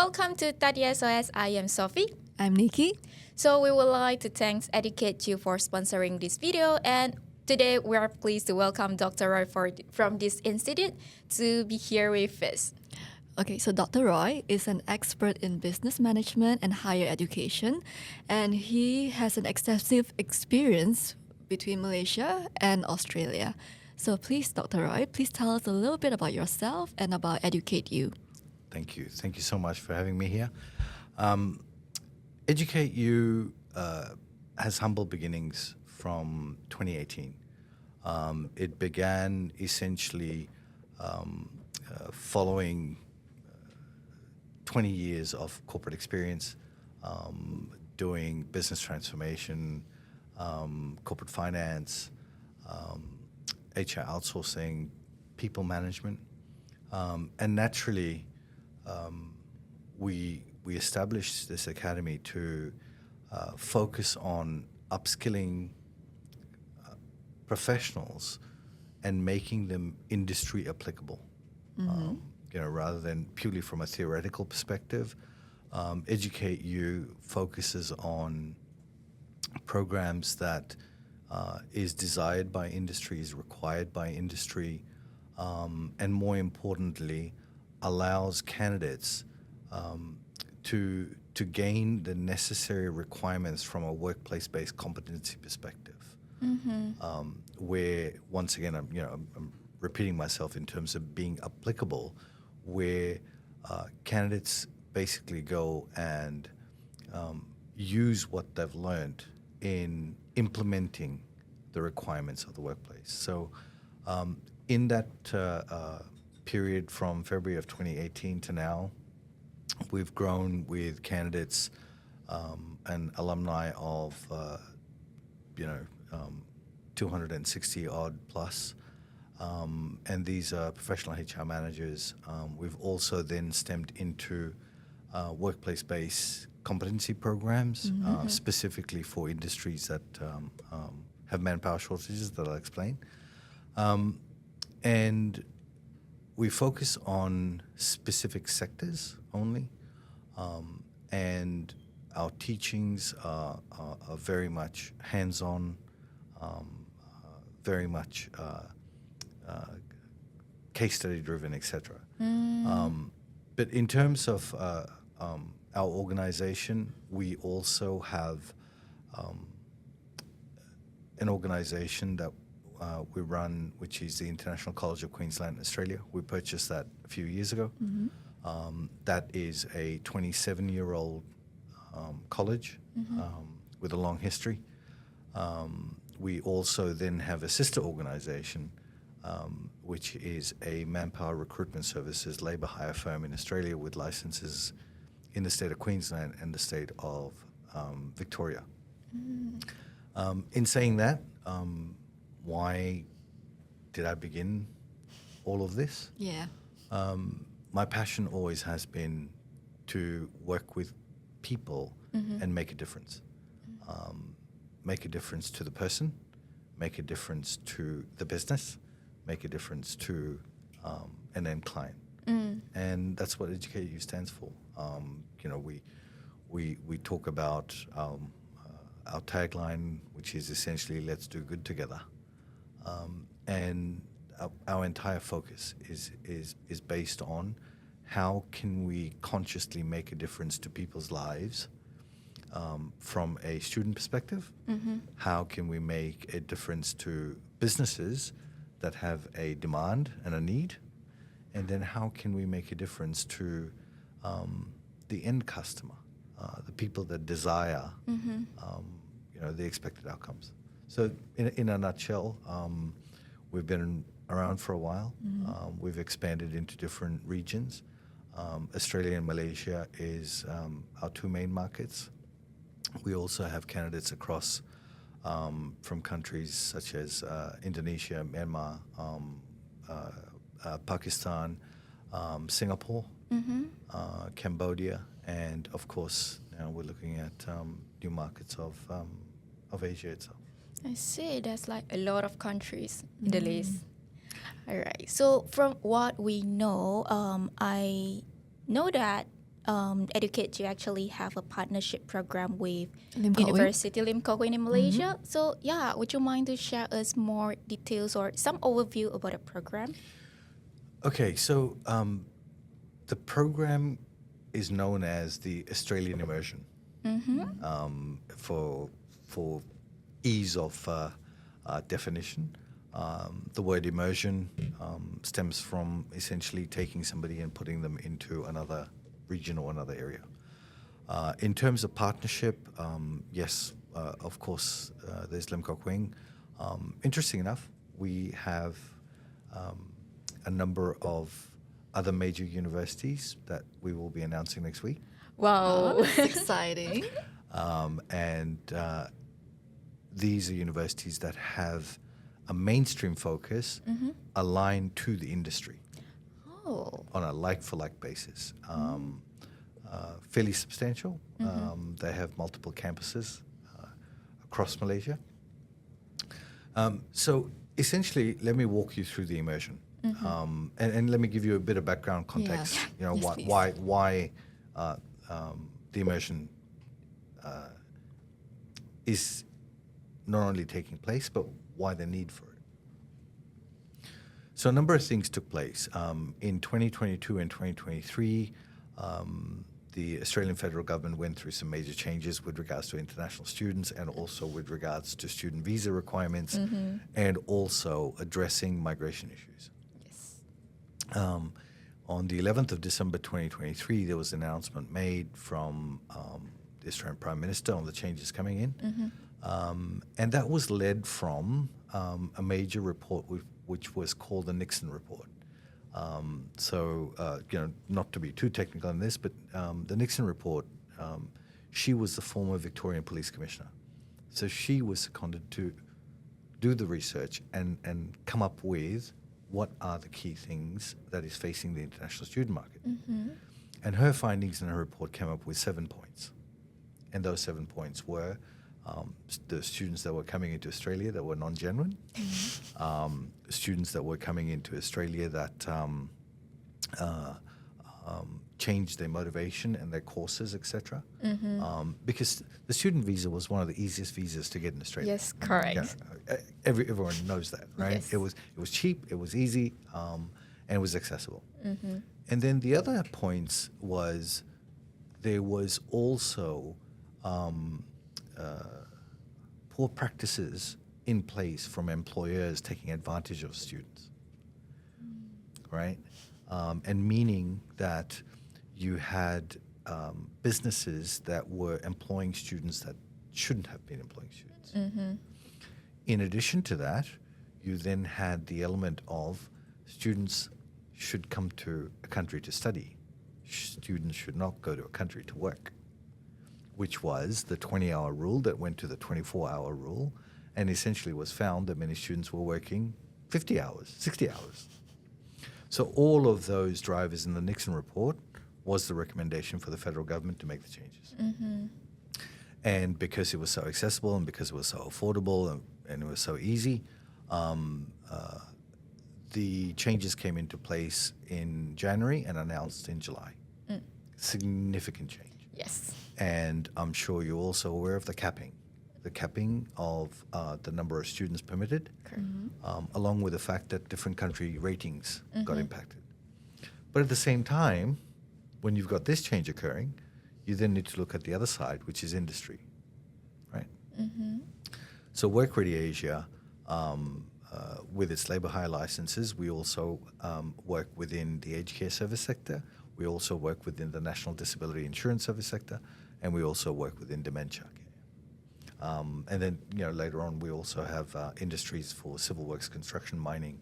Welcome to Dadi SOS. I am Sophie. I'm Nikki. So we would like to thank 𝑠𝑠 for sponsoring this video, and today we are pleased to welcome Dr. Roy from this institute to be here with us. Okay, so Dr. Roy is an expert in business management and higher education, and he has an extensive experience between Malaysia and Australia. So please, Dr. Roy, please tell us a little bit about yourself and about 𝑠𝑠. Thank you. Thank you so much for having me here. 𝑠𝑠 has humble beginnings from 2018. It began essentially following 20 years of corporate experience, doing business transformation, corporate finance, HR outsourcing, people management, and naturally we established this academy to focus on upskilling professionals and making them industry applicable. Rather than purely from a theoretical perspective, 𝑠𝑠 focuses on programs that is desired by industry, is required by industry, and more importantly, allows candidates to gain the necessary requirements from a workplace-based competency perspective. Where once again, I'm repeating myself in terms of being applicable, where candidates basically go and use what they've learned in implementing the requirements of the workplace. So in that period from February of 2018 to now, we've grown with candidates and alumni of 260 odd plus. And these are professional HR managers. We've also then stemmed into workplace-based competency programs, specifically for industries that have manpower shortages that I'll explain. And we focus on specific sectors only, and our teachings are very much hands-on, very much case study driven, etc. But in terms of our organization, we also have an organization that we run, which is the International College of Queensland, Australia. We purchased that a few years ago. That is a 27-year-old college with a long history. We also then have a sister organization, which is a manpower recruitment services labour hire firm in Australia with licenses in the state of Queensland and the state of Victoria. In saying that, why did I begin all of this? Yeah. My passion always has been to work with people and make a difference. Make a difference to the person, make a difference to the business, make a difference to an end client. And that's what 𝑠𝑠 stands for. We talk about our tagline, which is essentially "Let's do good together," and our entire focus is based on how can we consciously make a difference to people's lives from a student perspective. How can we make a difference to businesses that have a demand and a need, and then how can we make a difference to the end customer, the people that desire the expected outcomes. So in a nutshell, we've been around for a while. We've expanded into different regions. Australia and Malaysia is our two main markets. We also have candidates across from countries such as Indonesia, Myanmar, Pakistan, Singapore, Cambodia, and of course now we're looking at new markets of Asia itself. I see. There's like a lot of countries in the list. All right. So from what we know, I know that Educate, you actually have a partnership program with Lim Kok Wing. University Lim Kok Wing in Malaysia. So yeah, would you mind to share us more details or some overview about the program? Okay, so the program is known as the Australian Immersion. For ease of definition, the word immersion stems from essentially taking somebody and putting them into another region or another area. In terms of partnership, yes, of course, there's Lim Kok Wing. Interesting enough, we have a number of other major universities that we will be announcing next week. Wow. That's exciting. And these are universities that have a mainstream focus aligned to the industry on a like-for-like basis. Fairly substantial. They have multiple campuses across Malaysia. So essentially, let me walk you through the immersion. And let me give you a bit of background context. Yeah. You know, Yes, why the immersion is not only taking place, but why the need for it. So a number of things took place. In 2022 and 2023, the Australian federal government went through some major changes with regards to international students and also with regards to student visa requirements and also addressing migration issues. Yes. On the 11th of December 2023, there was an announcement made from the Australian Prime Minister on the changes coming in. And that was led from a major report which was called the Nixon Report. You know, not to be too technical on this, but the Nixon Report, she was the former Victorian Police Commissioner. So she was seconded to do the research and come up with what are the key things that is facing the international student market. And her findings in her report came up with 7 points. And those 7 points were the students that were coming into Australia that were non-genuine, students that were coming into Australia that changed their motivation and their courses, etc. Because the student visa was one of the easiest visas to get in Australia. Yes, correct. Yeah, everyone knows that, right? Yes. It was cheap, it was easy, and it was accessible. And then the other points was there was also poor practices in place from employers taking advantage of students, right? And meaning that you had businesses that were employing students that shouldn't have been employing students. In addition to that, you then had the element of students should come to a country to study. Students should not go to a country to work, which was the 20-hour rule that went to the 24-hour rule, and essentially was found that many students were working 50 hours, 60 hours. So all of those drivers in the Nixon report was the recommendation for the federal government to make the changes. And because it was so accessible and because it was so affordable and it was so easy, the changes came into place in January and announced in July. Significant change. Yes. And I'm sure you're also aware of the capping of the number of students permitted, along with the fact that different country ratings got impacted. But at the same time, when you've got this change occurring, you then need to look at the other side, which is industry, right? So Work Ready Asia, with its labour hire licenses, we also work within the aged care service sector. We also work within the National Disability Insurance Service sector, and we also work within dementia care. And then, later on, we also have industries for civil works, construction, mining,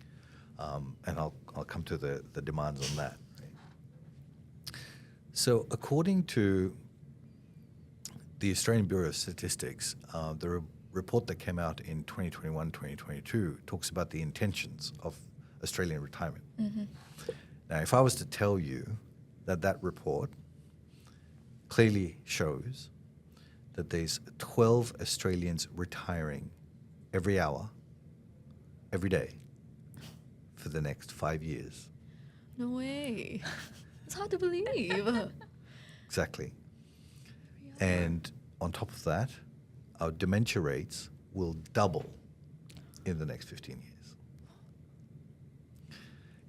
and I'll come to the demands on that. Right? So, according to the Australian Bureau of Statistics, the report that came out in 2021-2022 talks about the intentions of Australian retirement. Now, if I was to tell you that report clearly shows that there's 12 Australians retiring every hour, every day, for the next 5 years. No way. It's hard to believe. Exactly. And on top of that, our dementia rates will double in the next 15 years.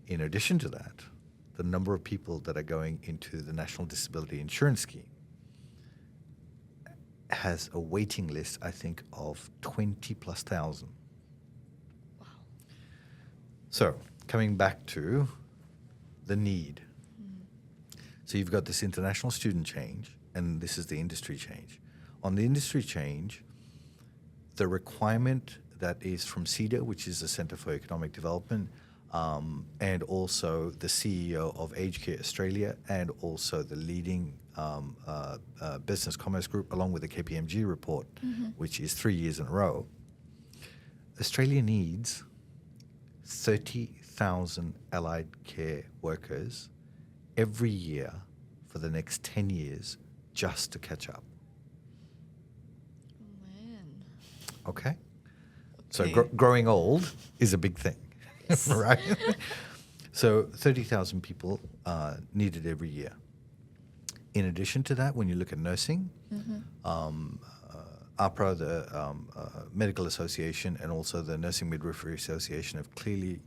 In addition to that, the number of people that are going into the National Disability Insurance Scheme has a waiting list, I think, of 20+ thousand. Wow. So, coming back to the need. So you've got this international student change, and this is the industry change. On the industry change, the requirement that is from CEDA, which is the Centre for Economic Development, and also the CEO of Aged Care Australia, and also the leading business commerce group, along with the KPMG report, which is 3 years in a row. Australia needs 30,000 allied care workers every year for the next 10 years just to catch up. Oh, man. Okay? So Okay. growing old is a big thing, right? So 30,000 people needed every year. In addition to that, when you look at nursing, APRA, the Medical Association, and also the Nursing Midwifery Association have clearly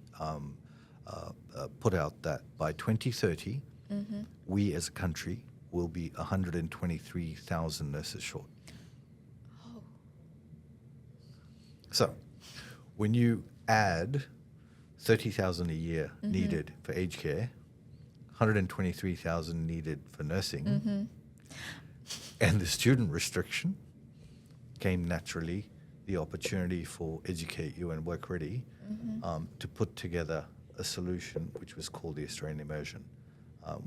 put out that by 2030, we as a country will be 123,000 nurses short. Oh. So when you add 30,000 a year needed for aged care, 123,000 needed for nursing, and the student restriction, came naturally the opportunity for Educate-U and Work Ready to put together a solution which was called the Australian Immersion,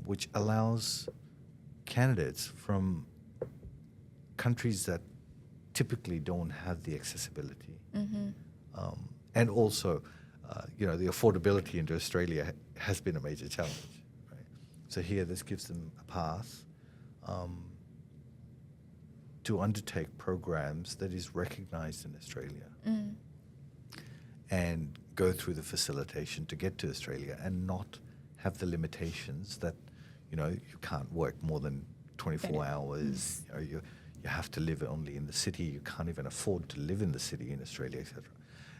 which allows candidates from countries that typically don't have the accessibility, and also, the affordability into Australia has been a major challenge. Right? So here, this gives them a path to undertake programs that is recognized in Australia and go through the facilitation to get to Australia and not have the limitations that, you can't work more than 24 hours, you have to live only in the city, you can't even afford to live in the city in Australia, etc.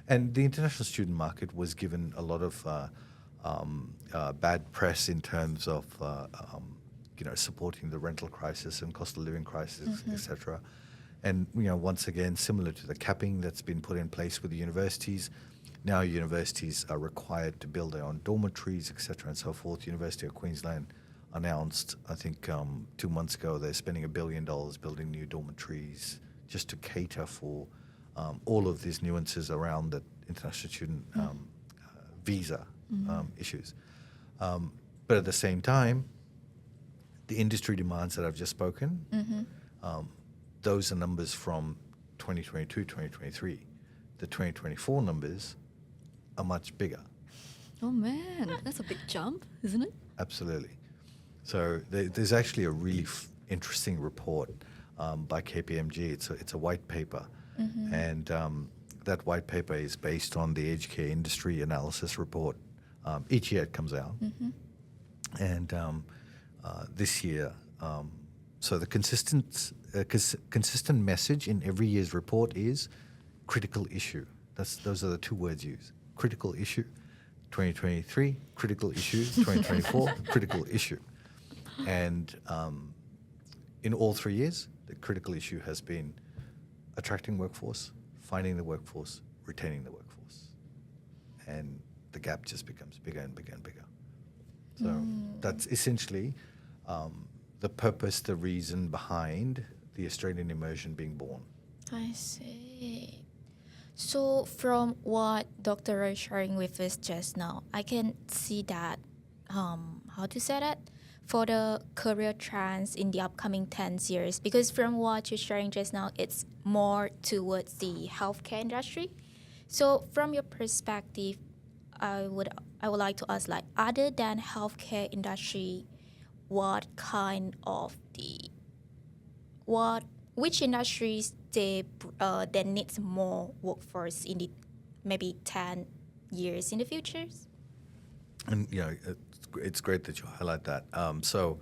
And the international student market was given a lot of bad press in terms of supporting the rental crisis and cost of living crisis, etc. And once again, similar to the capping that's been put in place with the universities, now universities are required to build their own dormitories, etc. and so forth. University of Queensland announced, I think 2 months ago, they're spending $1 billion building new dormitories just to cater for all of these nuances around the international student visa issues. But at the same time, the industry demands that I've just spoken, those are numbers from 2022, 2023. The 2024 numbers are much bigger. Oh, man. That's a big jump, isn't it? Absolutely. So there's actually a really interesting report by KPMG. It's a white paper. And that white paper is based on the aged care industry analysis report. Each year it comes out. And this year, so the consistent message in every year's report is critical issue. Those are the two words used. Critical issue, 2023, critical issue, 2024, critical issue. And in all 3 years, the critical issue has been attracting workforce, finding the workforce, retaining the workforce. And the gap just becomes bigger and bigger and bigger. So that's essentially the purpose, the reason behind the Australian Immersion being born. I see. So from what Dr. Roy sharing with us just now, I can see that, how to say that, for the career trends in the upcoming 10 years, because from what you're sharing just now, it's more towards the healthcare industry. So from your perspective, I would like to ask, like, other than healthcare industry, which industries that needs more workforce in the maybe 10 years in the future? And it's great that you highlight that. So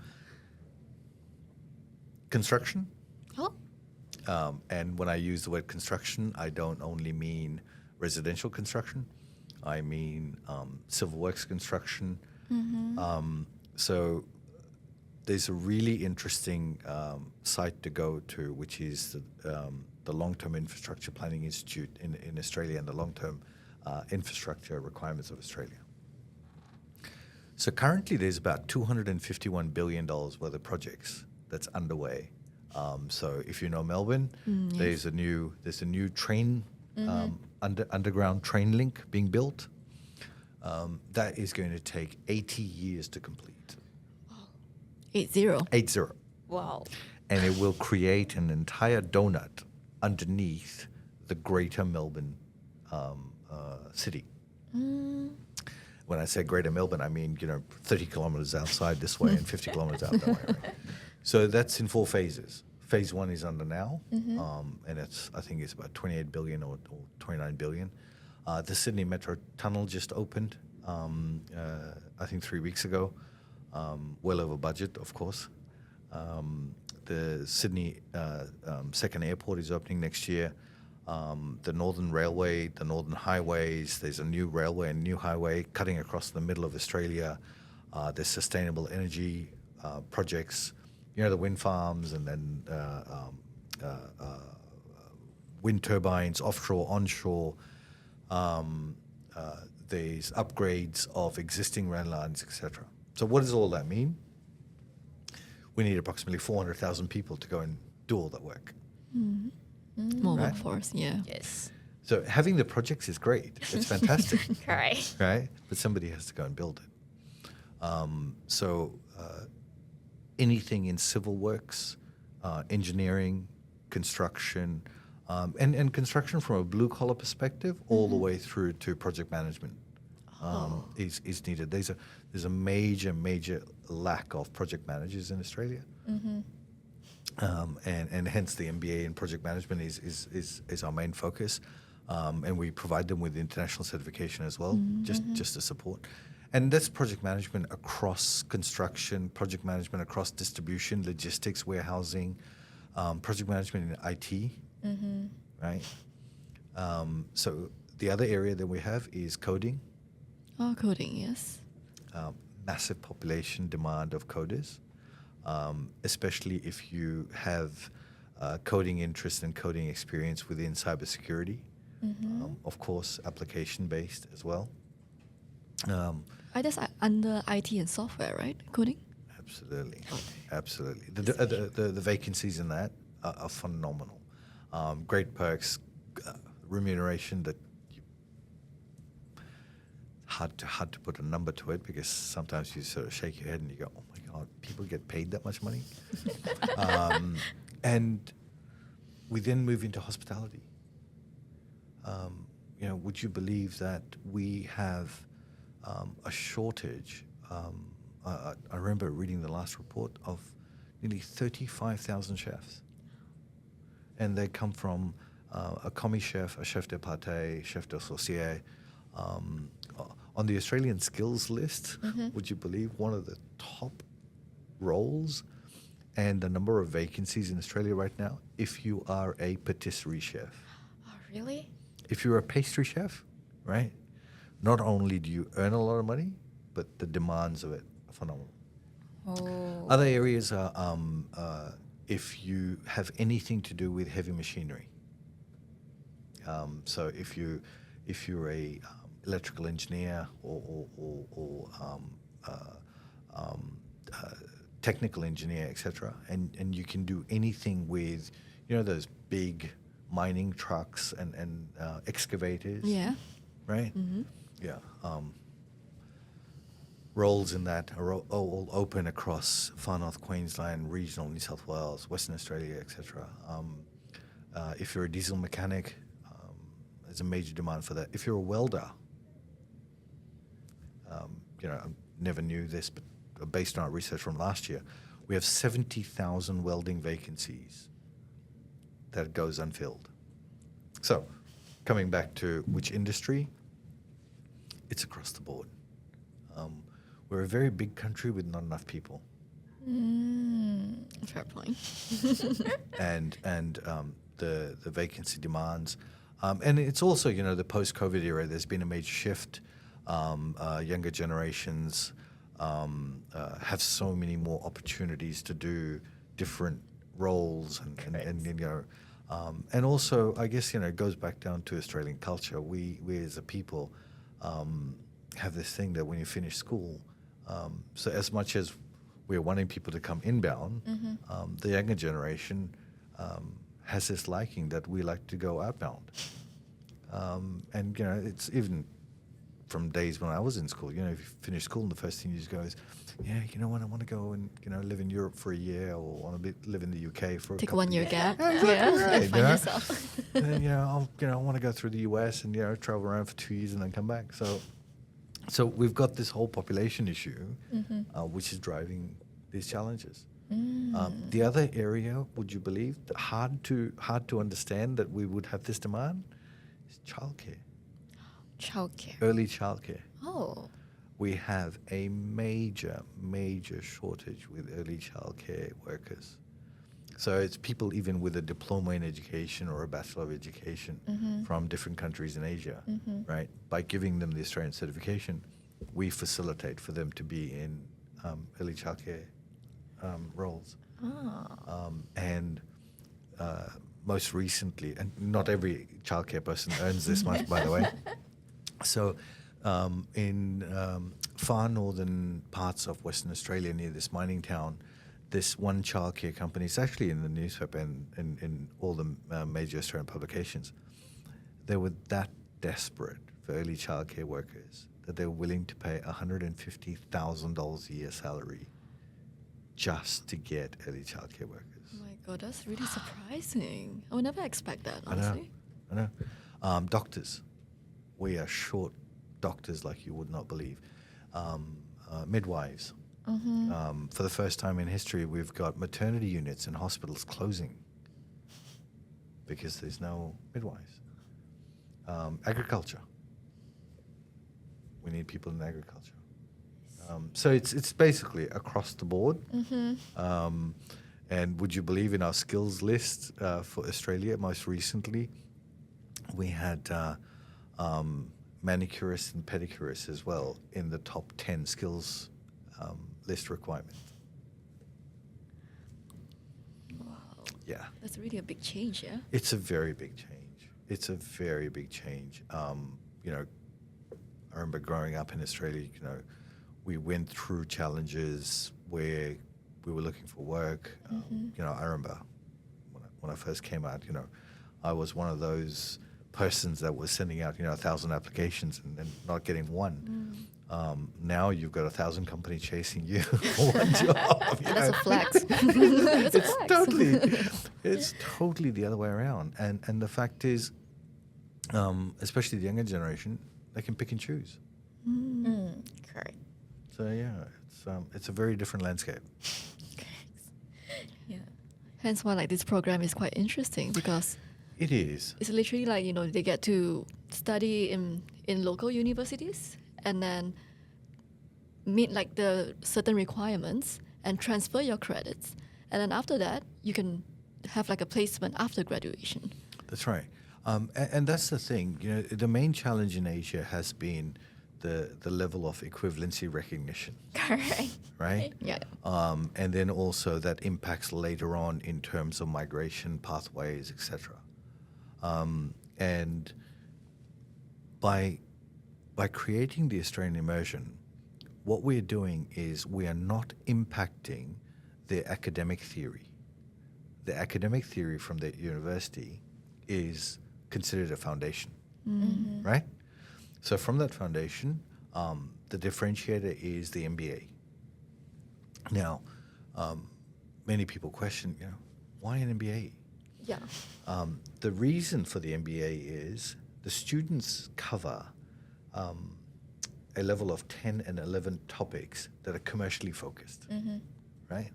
Construction. Oh, And when I use the word construction, I don't only mean residential construction. I mean civil works construction. So there's a really interesting site to go to, which is the Long-Term Infrastructure Planning Institute in Australia and the Long-Term Infrastructure Requirements of Australia. So currently there's about $251 billion worth of projects that's underway. So if you know Melbourne, there's a new train underground train link being built. That is going to take 80 years to complete. 80. 80. wow. And it will create an entire donut underneath the greater Melbourne city. When I say greater Melbourne, I mean, 30 kilometers outside this way and 50 kilometers out that way. Right? So that's in 4 phases. Phase 1 is under now, and I think it's about 28 billion or 29 billion. The Sydney Metro Tunnel just opened, I think 3 weeks ago, well over budget, of course. The Sydney second airport is opening next year. The Northern Railway, the Northern Highways, there's a new railway and new highway cutting across the middle of Australia. There's sustainable energy projects, the wind farms and then wind turbines, offshore, onshore. There's upgrades of existing rail lines, etc. So what does all that mean? We need approximately 400,000 people to go and do all that work. More Right. workforce, yeah. Yes. So having the projects is great. It's fantastic. Right. Right? But somebody has to go and build it. So anything in civil works, engineering, construction, and construction from a blue-collar perspective all the way through to project management is needed. There's a major lack of project managers in Australia. And hence the MBA in project management is our main focus. And we provide them with international certification as well, just to support. And that's project management across construction, project management across distribution, logistics, warehousing, project management in IT, right? So the other area that we have is coding. Oh, coding, yes. Massive population demand of coders, especially if you have coding interest and coding experience within cybersecurity. Of course, application-based as well. I guess under IT and software, right? Coding? Absolutely, absolutely. The vacancies in that are phenomenal. Great perks, remuneration that hard to put a number to it, because sometimes you sort of shake your head and you go, "Oh my God, people get paid that much money." And we then move into hospitality. Would you believe that we have a shortage? I remember reading the last report of nearly 35,000 chefs, and they come from a commis chef, a chef de partie, chef d'associé. On the Australian skills list, would you believe one of the top roles and the number of vacancies in Australia right now, if you are a patisserie chef? Oh, really? If you're a pastry chef, right, not only do you earn a lot of money, but the demands of it are phenomenal. Oh. Other areas are if you have anything to do with heavy machinery. So if you're a electrical engineer or technical engineer, etc., and you can do anything with those big mining trucks and excavators. Yeah. Right? Yeah. Roles in that are all open across Far North Queensland, regional New South Wales, Western Australia, etc. If you're a diesel mechanic, there's a major demand for that. If you're a welder, I never knew this, but based on our research from last year, we have 70,000 welding vacancies that goes unfilled. So, coming back to which industry, it's across the board. We're a very big country with not enough people. Fair point. and the vacancy demands. And it's also, you know, the post-COVID era, there's been a major shift. Younger generations have so many more opportunities to do different roles and you know, and also, I guess, you know, it goes back down to Australian culture. We as a people have this thing that when you finish school, so as much as we're wanting people to come inbound, the younger generation has this liking that we like to go outbound. And, you know, it's even from days when I was in school, you know, if you finish school and the first thing you just go is, yeah, you know what, I want to go and, you know, live in Europe for a year or want to live in the UK for a Take couple 1 year years. gap. Yeah, right, Find you know? yourself. And, you know, I want to go through the US and, you know, travel around for 2 years and then come back. So we've got this whole population issue, which is driving these challenges. The other area, would you believe, hard to understand that we would have this demand is childcare, Childcare. early childcare. Oh. We have a major shortage with early childcare workers. So it's people even with a diploma in education or a Bachelor of Education from different countries in Asia, right? By giving them the Australian certification, we facilitate for them to be in early childcare roles. And most recently, and not every childcare person earns this much, by the way. So in far northern parts of Western Australia, near this mining town, this one childcare company, it's actually in the newspaper and in all the major Australian publications, they were that desperate for early childcare workers that they were willing to pay $150,000 a year salary just to get early childcare workers. Oh my God, that's really surprising. I would never expect that, honestly. I know. Doctors. We are short doctors like you would not believe. Midwives. For the first time in history, we've got maternity units in hospitals closing because there's no midwives. Agriculture. We need people in agriculture. So it's basically across the board. And would you believe in our skills list for Australia most recently, we had manicurists and pedicurists as well in the top 10 skills list requirements. Wow. Yeah. That's really a big change, yeah? It's a very big change. It's a very big change. You know, I remember growing up in Australia, you know, we went through challenges where we were looking for work. You know, I remember when I first came out, you know, I was one of those persons that was sending out, you know, 1,000 applications and not getting one. Now you've got 1,000 companies chasing you for one job. You That's know? a flex. That's a flex. It's totally the other way around. And the fact is, especially the younger generation, they can pick and choose. Correct. So yeah, it's a very different landscape. Yeah. Hence why like this program is quite interesting because It is. it's literally like, you know, they get to study in local universities and then meet like the certain requirements and transfer your credits. And then after that, you can have like a placement after graduation. That's right. And that's the thing. You know, the main challenge in Asia has been the level of equivalency recognition, Correct. right? Yeah. And then also that impacts later on in terms of migration pathways, etc. And by creating the Australian immersion, what we're doing is we are not impacting the academic theory. The academic theory from the university is considered a foundation, right? So from that foundation, the differentiator is the MBA. Now, many people question, you know, why an MBA? Yeah. The reason for the MBA is the students cover a level of 10 and 11 topics that are commercially focused, right?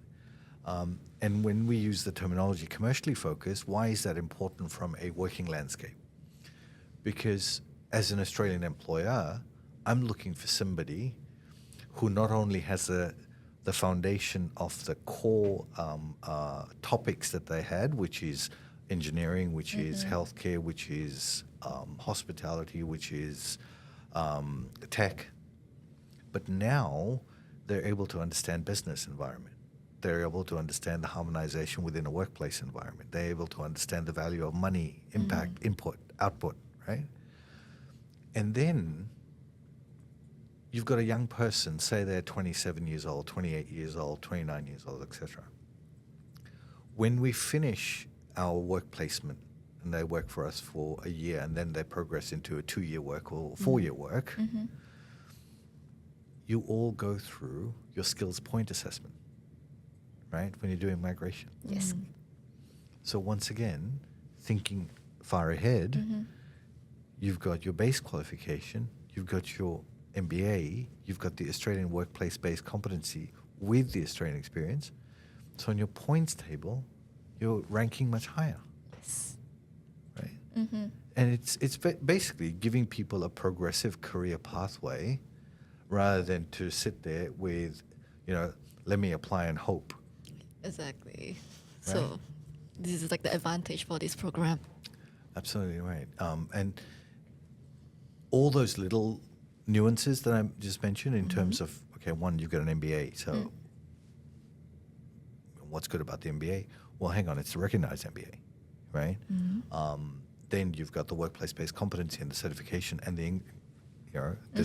And when we use the terminology commercially focused, why is that important from a working landscape? Because as an Australian employer, I'm looking for somebody who not only has the the foundation of the core topics that they had, which is engineering, which is healthcare, which is hospitality, which is tech. But now they're able to understand business environment. They're able to understand the harmonization within a workplace environment. They're able to understand the value of money, impact, input, output, right? And then you've got a young person, say they're 27 years old, 28 years old, 29 years old, etc. When we finish our work placement and they work for us for a year and then they progress into a 2-year work or 4-year work, you all go through your skills point assessment, right? When you're doing migration. Yes. So once again, thinking far ahead, you've got your base qualification, you've got your MBA, you've got the Australian workplace-based competency with the Australian experience. So on your points table, you're ranking much higher. Yes. Right? And it's basically giving people a progressive career pathway rather than to sit there with, let me apply and hope. Exactly. Right? So this is like the advantage for this program. Absolutely right. And all those little nuances that I just mentioned in terms of, okay, one, you've got an MBA. So what's good about the MBA? Well, hang on, it's a recognized MBA, right? Then you've got the workplace-based competency and the certification and the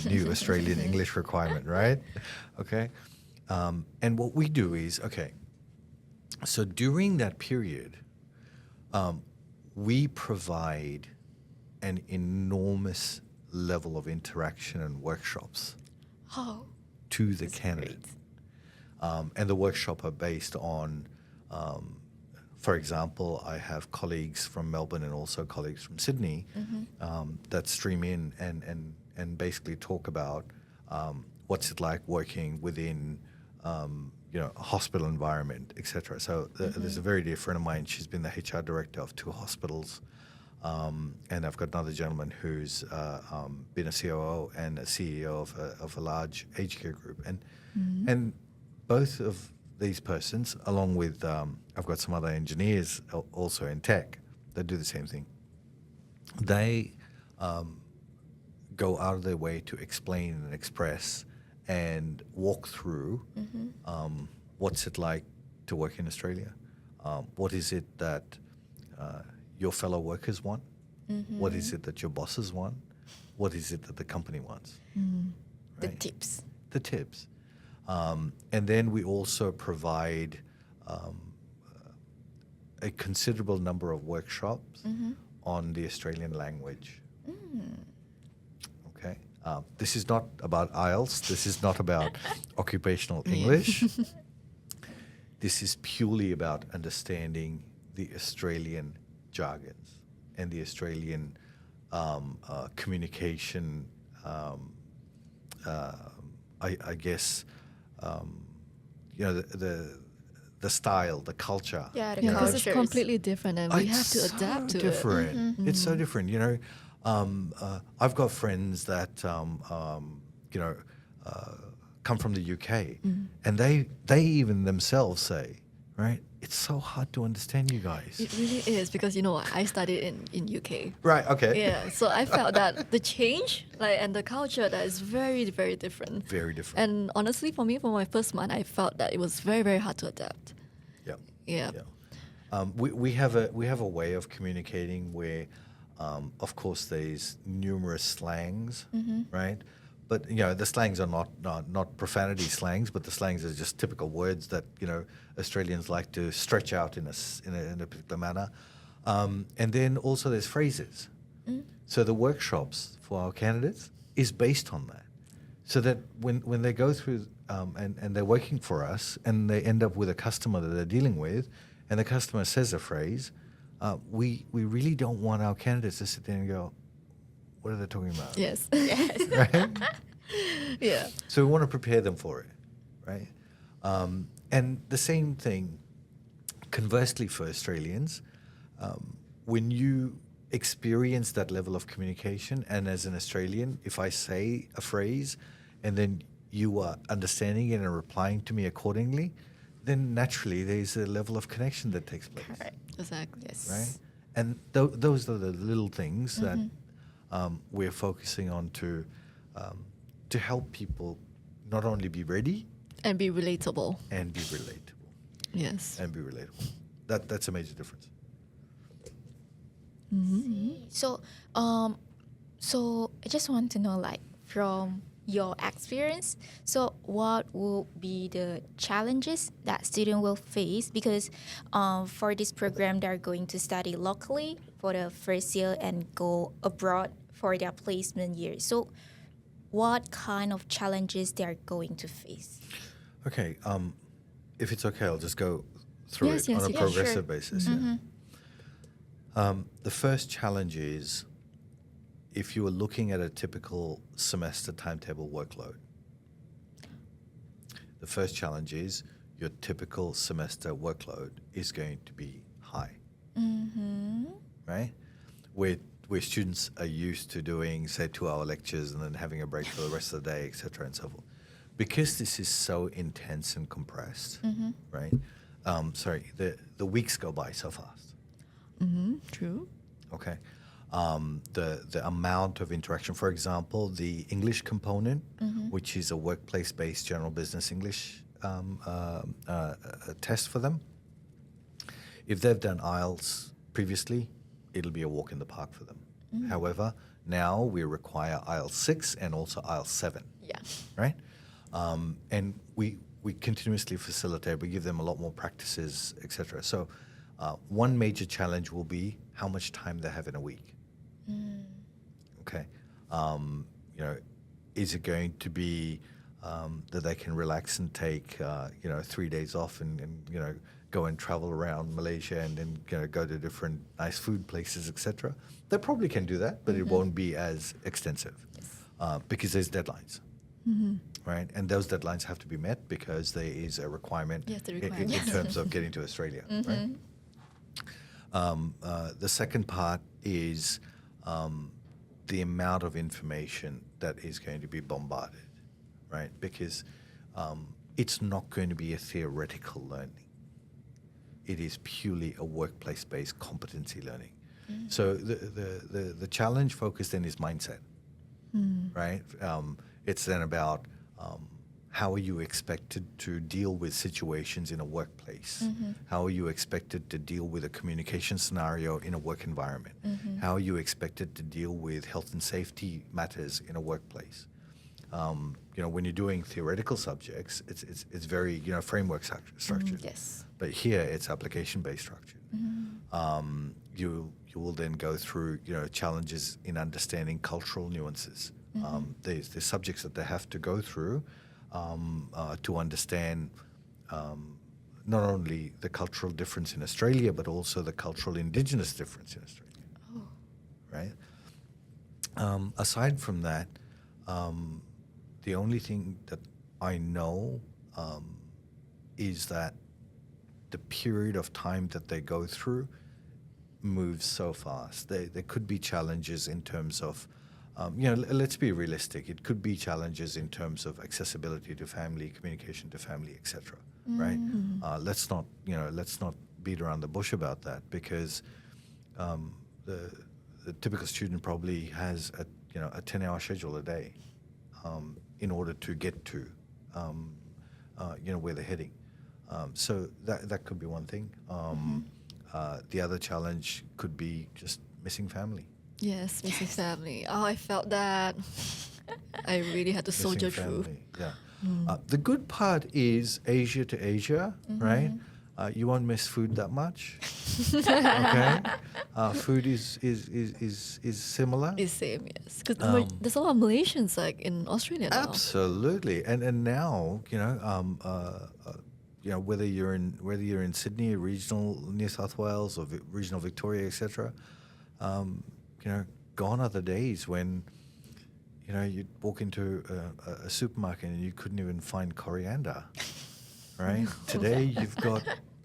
new Australian English requirement, right? Okay. And what we do is, okay, so during that period, we provide an enormous level of interaction and workshops to the candidate. And the workshop are based on, for example, I have colleagues from Melbourne and also colleagues from Sydney that stream in and basically talk about what's it like working within a hospital environment, etc. So there's a very dear friend of mine. She's been the HR director of 2 hospitals. And I've got another gentleman who's been a COO and a CEO of a large aged care group. And both of these persons, along with, I've got some other engineers also in tech that do the same thing. They go out of their way to explain and express and walk through what's it like to work in Australia. What is it that your fellow workers want? What is it that your bosses want? What is it that the company wants? The Right? tips. The tips. And then we also provide a considerable number of workshops on the Australian language. Okay. This is not about IELTS. This is not about occupational English. This is purely about understanding the Australian jargons and the Australian communication, I guess, the style, the culture. Yeah, the Because it's cultures. completely different and we have to adapt to different. it. It's so different. I've got friends that come from the UK, and they even themselves say, right, it's so hard to understand you guys. It really is because I studied in UK. Right. Okay. Yeah, so I felt that the change and the culture that is very, very different. Very different. And honestly, for me, for my first month, I felt that it was very, very hard to adapt. Yeah. Yeah. We have a way of communicating where, of course, there's numerous slangs, right? But the slangs are not profanity slangs, but the slangs are just typical words that Australians like to stretch out in a particular manner. And then also there's phrases. So the workshops for our candidates is based on that, so that when they go through and they're working for us and they end up with a customer that they're dealing with, and the customer says a phrase, we really don't want our candidates to sit there and go, what are they talking about? Yes. Right? Yeah. So we want to prepare them for it, right? And the same thing, conversely for Australians, when you experience that level of communication, and as an Australian, if I say a phrase and then you are understanding it and replying to me accordingly, then naturally there's a level of connection that takes place. Correct. Exactly. Yes. Right? And those are the little things that we're focusing on to help people not only be ready And be relatable. and be relatable. Yes. And be relatable. That's a major difference. So, so I just want to know, like, from your experience, so what will be the challenges that students will face? Because for this program, they're going to study locally for the first year and go abroad for their placement year. So, what kind of challenges they're going to face? Okay. If it's okay, I'll just go through Yes, it yes, on a you can. progressive Sure. basis. The first challenge is if you are looking at a typical semester timetable workload. The first challenge is your typical semester workload is going to be high, right? Where students are used to doing, say, 2-hour lectures and then having a break for the rest of the day, etc., and so forth. Because this is so intense and compressed, right? The weeks go by so fast. True. Okay. The amount of interaction, for example, the English component, which is a workplace-based general business English test for them. If they've done IELTS previously, it'll be a walk in the park for them. However, now we require IELTS 6 and also IELTS 7. Yeah. Right? And we continuously facilitate. We give them a lot more practices, etc. So one major challenge will be how much time they have in a week. Okay. Is it going to be that they can relax and take 3 days off and go and travel around Malaysia and then go to different nice food places, etc. They probably can do that, but it won't be as extensive because there's deadlines. Right, and those deadlines have to be met because there is a requirement, Yes, the in requirement. terms of getting to Australia. Right? The second part is the amount of information that is going to be bombarded, right? Because it's not going to be a theoretical learning. It is purely a workplace-based competency learning. So the challenge focus then is mindset, right? It's then about how are you expected to deal with situations in a workplace? How are you expected to deal with a communication scenario in a work environment? How are you expected to deal with health and safety matters in a workplace? When you're doing theoretical subjects, it's very framework structured. Yes. But here it's application-based structured. You will then go through challenges in understanding cultural nuances. There's subjects that they have to go through to understand not only the cultural difference in Australia, but also the cultural indigenous difference in Australia. Right? Aside from that, the only thing that I know is that the period of time that they go through moves so fast. There could be challenges in terms of let's be realistic. It could be challenges in terms of accessibility to family, communication to family, etc. Right? Let's not beat around the bush about that because the typical student probably has a 10-hour schedule a day in order to get to where they're heading. So that could be one thing. The other challenge could be just missing family. Yes, missing family. Oh, I felt that. I really had to soldier Missing through. family, yeah. The good part is Asia to Asia, right? You won't miss food that much. Okay, food is similar. It's same, yes. Because there's a lot of Malaysians like in Australia now. Absolutely, and now whether you're in Sydney, regional New South Wales, or regional Victoria, etc. Gone are the days when you'd walk into a supermarket and you couldn't even find coriander, right? Today you've got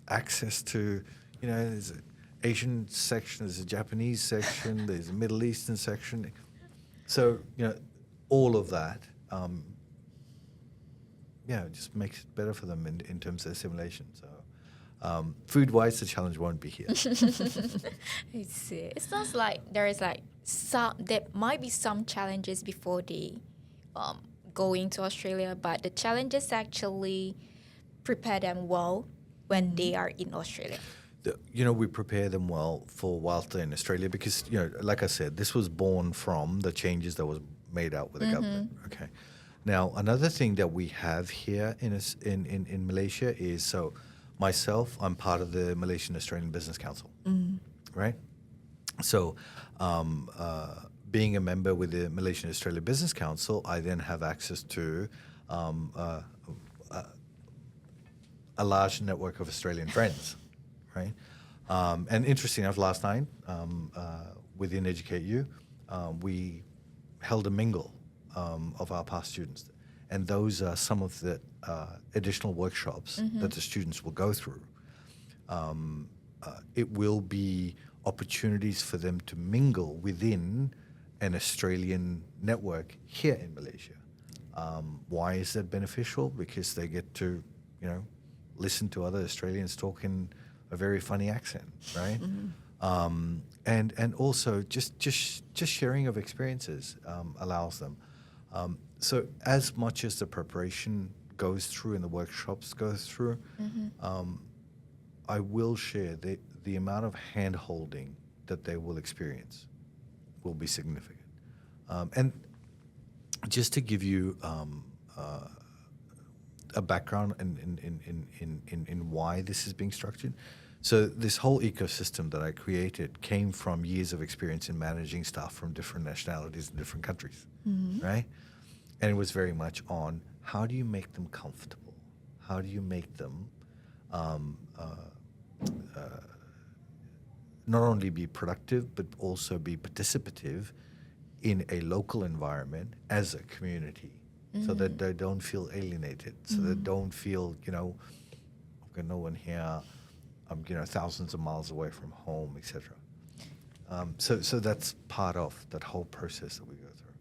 access to there's an Asian section, there's a Japanese section, there's a Middle Eastern section. So all of that just makes it better for them in terms of assimilation. So food-wise, the challenge won't be here. I see. It sounds like there might be some challenges before they going to Australia, but the challenges actually prepare them well when they are in Australia. We prepare them well for whilst they're in Australia because, like I said, this was born from the changes that was made out with the government. Okay. Now, another thing that we have here in Malaysia is, so myself, I'm part of the Malaysian Australian Business Council, right? So being a member with the Malaysian Australia Business Council, I then have access to a large network of Australian friends, right? And interesting enough, last night within 𝐄𝐃𝐔𝐊, we held a mingle of our past students. And those are some of the additional workshops that the students will go through. It will be opportunities for them to mingle within an Australian network here in Malaysia. Why is that beneficial? Because they get to, listen to other Australians talk in a very funny accent, right? And also just sharing of experiences allows them. So as much as the preparation goes through and the workshops goes through, I will share the amount of hand-holding that they will experience will be significant. And just to give you a background in why this is being structured. So this whole ecosystem that I created came from years of experience in managing staff from different nationalities in different countries, right? And it was very much on how do you make them comfortable? How do you make them not only be productive, but also be participative in a local environment as a community, so that they don't feel alienated, so they don't feel, I've got no one here, I'm thousands of miles away from home, etc. So that's part of that whole process that we go through.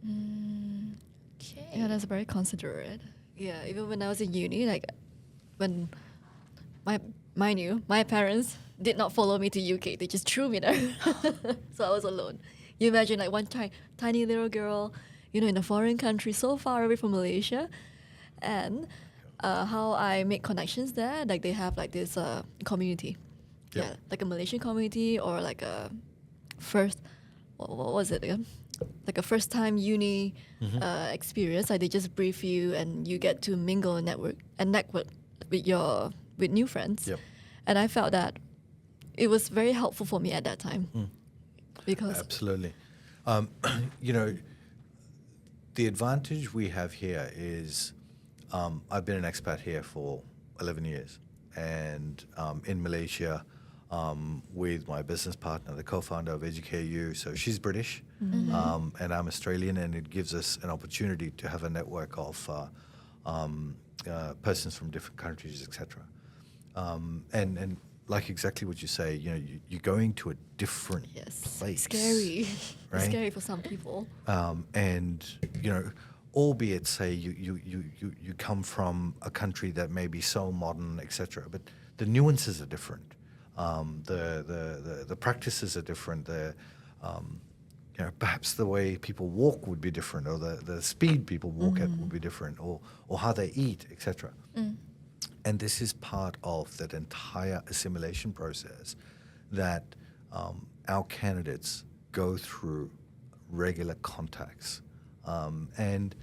Okay. Yeah, that's very considerate. Yeah, even when I was in uni, like when my parents did not follow me to UK, they just threw me there. So I was alone. You imagine like one tiny little girl, in a foreign country so far away from Malaysia, and how I make connections there. Like they have like this community, like a Malaysian community or like a what was it again? Like a first time uni experience. Like they just brief you and you get to mingle and network with new friends. Yep. And I felt that it was very helpful for me at that time. Because absolutely. The advantage we have here is I've been an expat here for 11 years, and in Malaysia with my business partner, the co-founder of 𝐄𝐃𝐔𝐊. So she's British and I'm Australian, and it gives us an opportunity to have a network of persons from different countries, etc. And like exactly what you say, you're going to a different place. Scary. Right? It's scary for some people. And albeit say you come from a country that may be so modern, etc. But the nuances are different. The practices are different. Perhaps the way people walk would be different, or the speed people walk at would be different, or how they eat, etc. And this is part of that entire assimilation process that our candidates go through regular contacts. And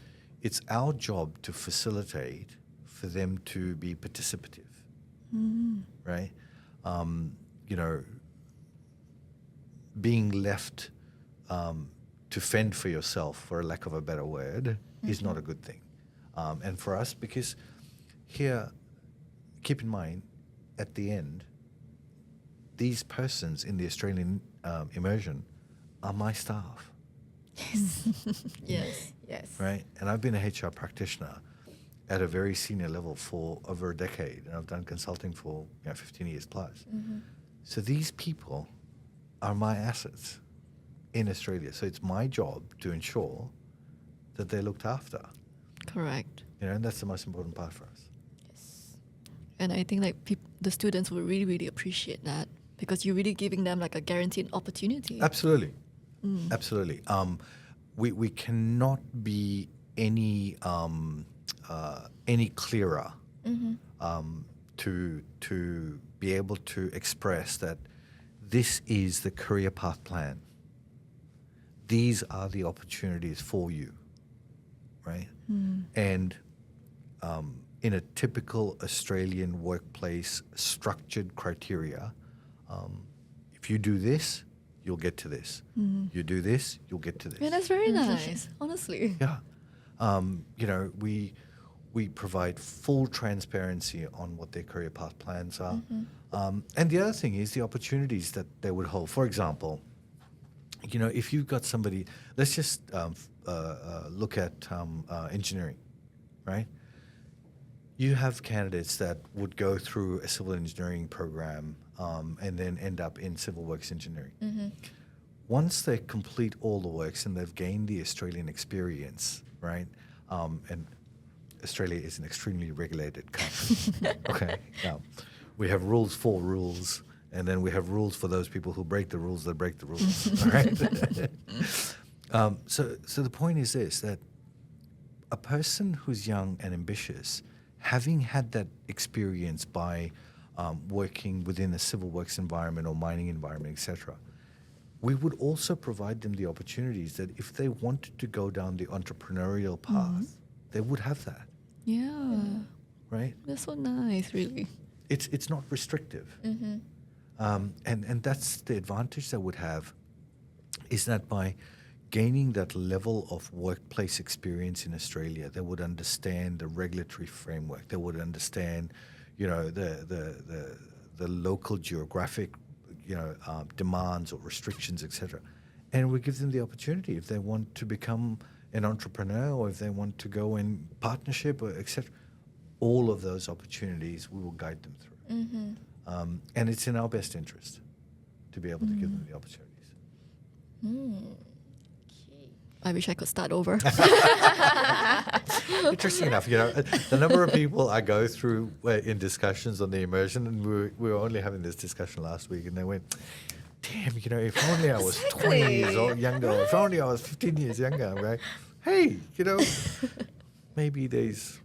it's our job to facilitate for them to be participative, right? Being left to fend for yourself, for a lack of a better word, is not a good thing. And for us, because here, keep in mind, at the end, these persons in the Australian immersion are my staff. Yes. Yes. Right? And I've been a HR practitioner at a very senior level for over a decade, and I've done consulting for 15 years plus. So these people are my assets in Australia. So it's my job to ensure that they're looked after. Correct. And that's the most important part for us. Yes. And I think like the students will really, really appreciate that because you're really giving them like a guaranteed opportunity. Absolutely. Absolutely. We cannot be any clearer to be able to express that this is the career path plan. These are the opportunities for you, right? And in a typical Australian workplace structured criteria, if you do this, you'll get to this. You do this, you'll get to this. Yeah, that's very nice, honestly. Yeah. We provide full transparency on what their career path plans are. And the other thing is the opportunities that they would hold. For example, if you've got somebody, let's just look at engineering, right? You have candidates that would go through a civil engineering program and then end up in civil works engineering. Once they complete all the works and they've gained the Australian experience, right? And Australia is an extremely regulated country. Okay. Now, we have rules for rules, and then we have rules for those people who break the rules that break the rules. All right. So the point is this: that a person who's young and ambitious, having had that experience by working within a civil works environment or mining environment, etc., we would also provide them the opportunities that if they wanted to go down the entrepreneurial path, they would have that. Yeah. Right? That's so nice, really. It's not restrictive. And that's the advantage they would have, is that by gaining that level of workplace experience in Australia, they would understand the regulatory framework. They would understand, the local geographic, demands or restrictions, etc. And we give them the opportunity if they want to become an entrepreneur or if they want to go in partnership or etc. All of those opportunities we will guide them through. And it's in our best interest to be able to give them the opportunities. I wish I could start over. Interesting enough, the number of people I go through in discussions on the immersion, and we were only having this discussion last week, and they went, damn, if only I was 20 years old, younger, or if only I was 15 years younger, right? Hey, maybe there's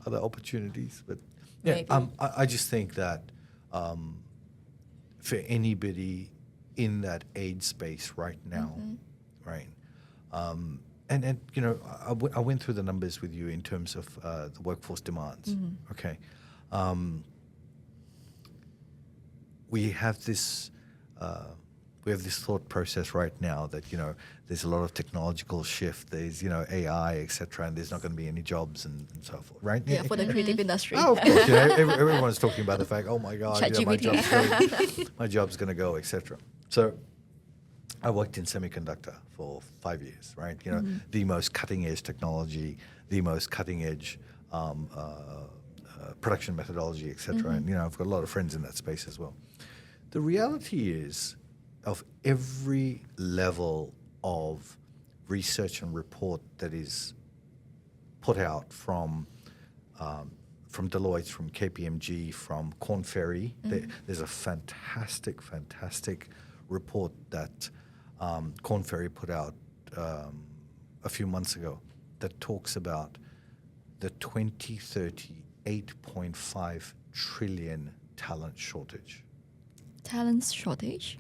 other opportunities. But yeah, I just think that for anybody in that age space right now, right? And I went through the numbers with you in terms of the workforce demands. Okay, we have this thought process right now that there's a lot of technological shift. There's AI, etc., and there's not going to be any jobs and so forth, right? Yeah, for the creative industry. Oh, of course. Everyone's talking about the fact, oh my God, ChatGPT. my job's going to go, etc. So I worked in semiconductor for 5 years, right? The most cutting edge technology, the most cutting edge production methodology, etc. And I've got a lot of friends in that space as well. The reality is, of every level of research and report that is put out from Deloitte, from KPMG, from Korn Ferry, there's a fantastic report that Korn Ferry put out a few months ago that talks about the 2030 8.5 trillion talent shortage. Talent shortage?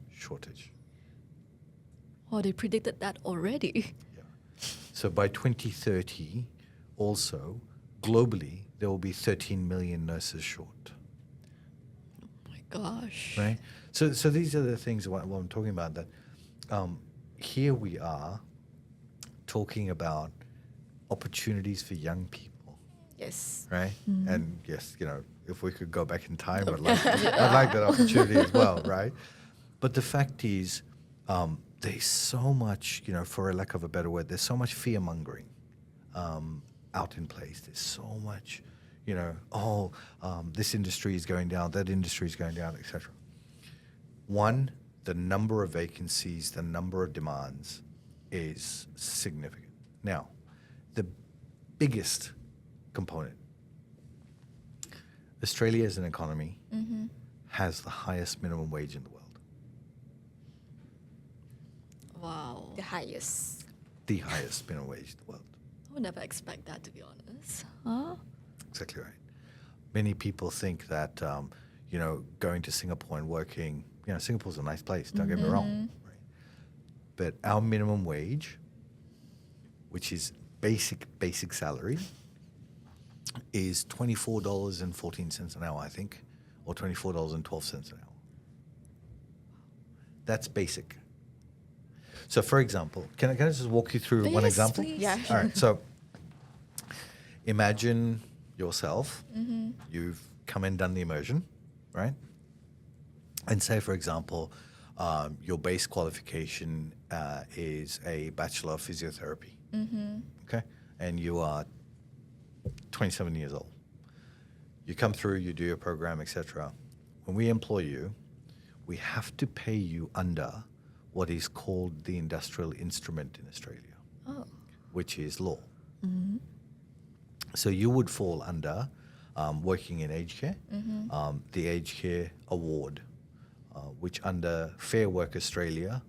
Oh, they predicted that already. Yeah. So by 2030, also, globally, there will be 13 million nurses short. Oh my gosh. Right? So these are the things what I'm talking about, that here we are talking about opportunities for young people. Yes. Right? And yes, if we could go back in time, I'd like that opportunity as well, right? But the fact is, there's so much, for a lack of a better word, there's so much fear-mongering out in place. There's so much, this industry is going down, that industry is going down, etc. One, the number of vacancies, the number of demands is significant. Now, the biggest component. Australia as an economy has the highest minimum wage in the world. Wow. The highest. The highest minimum wage in the world. I would never expect that, to be honest. Huh? Exactly right. Many people think that, going to Singapore and working, Singapore's a nice place, don't get me wrong. Right? But our minimum wage, which is basic salary, is $24.14 an hour, I think, or $24.12 an hour. That's basic. So, for example, can I just walk you through one Yes, example? please. Yeah. All right. So, imagine yourself. You've come and done the immersion, right? And say, for example, your base qualification is a Bachelor of Physiotherapy. Okay? And you are 27 years old. You come through, you do your program, etc. When we employ you, we have to pay you under what is called the industrial instrument in Australia, which is law. So you would fall under working in aged care, the Aged Care Award, which under Fair Work Australia,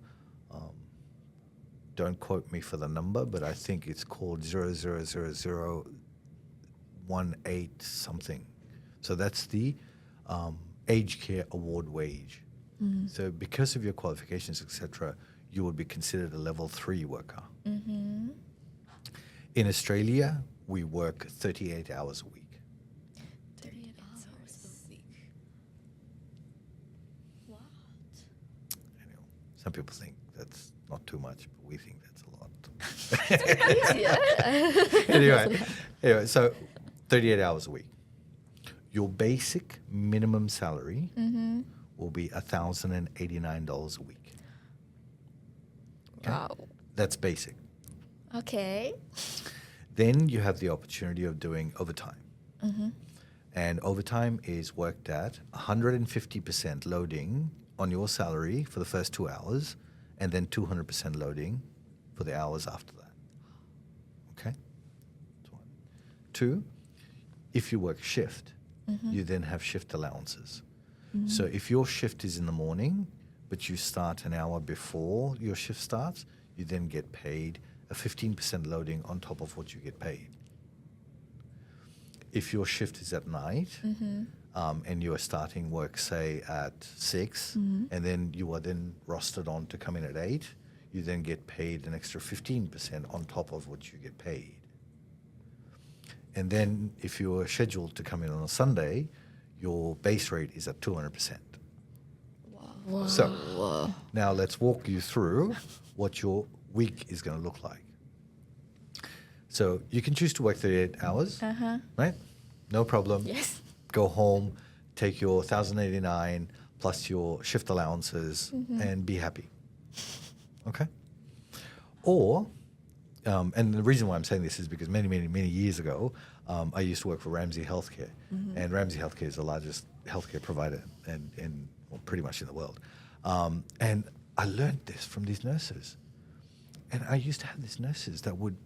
don't quote me for the number, but I think it's called 0000018 something. So that's the Aged Care Award wage. So because of your qualifications, etc., you would be considered a level 3 worker. In Australia, we work 38 hours a week. 38 hours a week. What? I know. Some people think that's not too much, but we think that's a lot. anyway, so 38 hours a week. Your basic minimum salary will be $1,089 a week. Okay? Wow. That's basic. Okay. Then you have the opportunity of doing overtime. And overtime is worked at 150% loading on your salary for the first 2 hours, and then 200% loading for the hours after that. Okay? That's one. Two, if you work shift, you then have shift allowances. So if your shift is in the morning, but you start an hour before your shift starts, you then get paid a 15% loading on top of what you get paid. If your shift is at night, and you are starting work, say, at 6, and then you are then rostered on to come in at 8, you then get paid an extra 15% on top of what you get paid. And then if you are scheduled to come in on a Sunday, your base rate is at 200%. Wow. So now let's walk you through what your week is going to look like. So you can choose to work 38 hours, right? No problem. Yes. Go home, take your $1,089 plus your shift allowances, and be happy. Okay? Or, and the reason why I'm saying this is because many years ago, I used to work for Ramsay Healthcare, and Ramsay Healthcare is the largest healthcare provider in well, pretty much in the world. And I learned this from these nurses. And I used to have these nurses that would,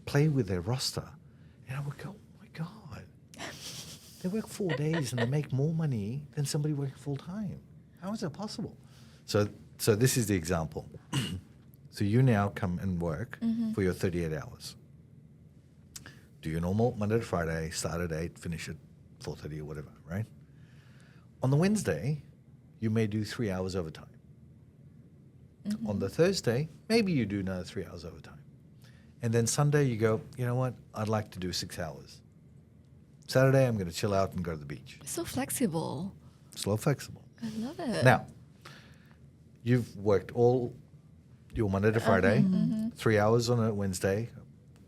play with their roster. And I would go, oh my God, they work 4 days and they make more money than somebody working full time. How is that possible? So this is the example. So you now come and work for your 38 hours. Do your normal Monday to Friday, start at 8, finish at 4:30 or whatever, right? On the Wednesday, you may do 3 hours overtime. On the Thursday, maybe you do another 3 hours overtime. And then Sunday you go, you know what, I'd like to do 6 hours. Saturday, I'm going to chill out and go to the beach. So flexible. Slow, flexible. I love it. Now, you've worked all your Monday to Friday, 3 hours on a Wednesday,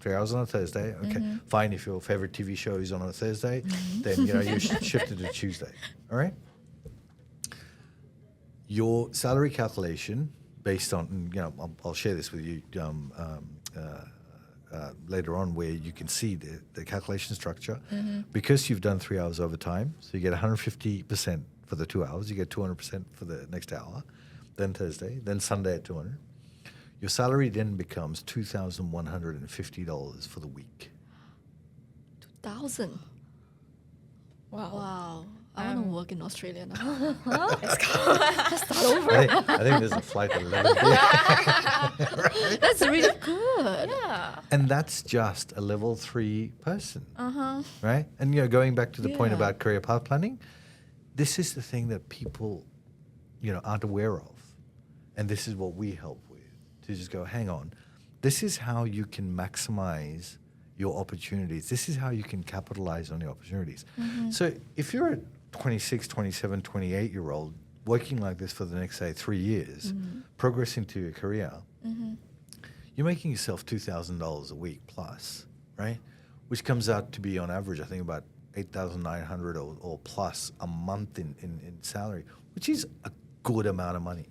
3 hours on a Thursday. Okay, fine. If your favorite TV show is on a Thursday, then you shifted to Tuesday. All right. Your salary calculation, based on I'll share this with you later on, where you can see the calculation structure. Because you've done 3 hours overtime, so you get 150% for the 2 hours. You get 200% for the next hour. Then Thursday, then Sunday at 200. Your salary then becomes $2,150 for the week. 1,000. Wow. I want to work in Australia now. Let's go. Start over. I think there's a flight at 11 p.m. That's really good. Yeah. And that's just a level 3 person, Uh-huh. right? And going back to the point Yeah. about career path planning, this is the thing that people, aren't aware of. And this is what we help with, to just go, hang on, this is how you can maximize your opportunities. This is how you can capitalize on your opportunities. So if you're a 26, 27, 28-year-old working like this for the next, say, 3 years, progressing to your career, you're making yourself $2,000 a week plus, right? Which comes out to be on average, I think, about $8,900 or plus a month in salary, which is a good amount of money.